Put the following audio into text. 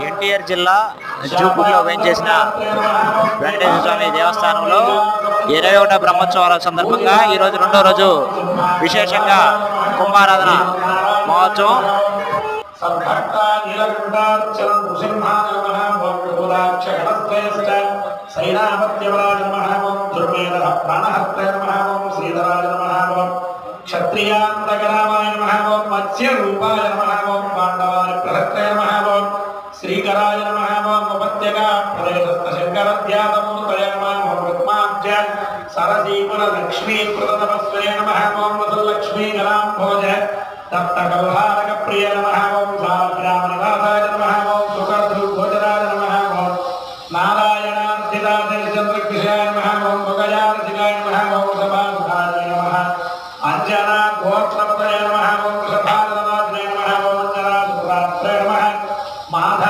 ఎన్టీఆర్ జిల్లా జూపూర్లో వేంచేసిన వెంకటేశ్వర స్వామి దేవస్థానంలో 21వ బ్రహ్మోత్సవాల సందర్భంగా ఈరోజు రెండో రోజు విశేషంగా కుంభారాధన మహోత్సవం. క్షత్రియాంతకరామాయ నమః, ఓం మత్స్య రూపాయ నమః, ఓం పాండవాని ప్రహత్రయ నమః, ఓం శ్రీకరాయ నమః, ఓం ఉపత్యకా ప్రదేశస్థ శంకరధ్యాతమూర్తయ నమః, ఓం పద్మాబ్జ సరసీపుర లక్ష్మీకృత తపస్వే నమః, ఓం వసలక్ష్మీకరాంభోజ తప్తకల్హా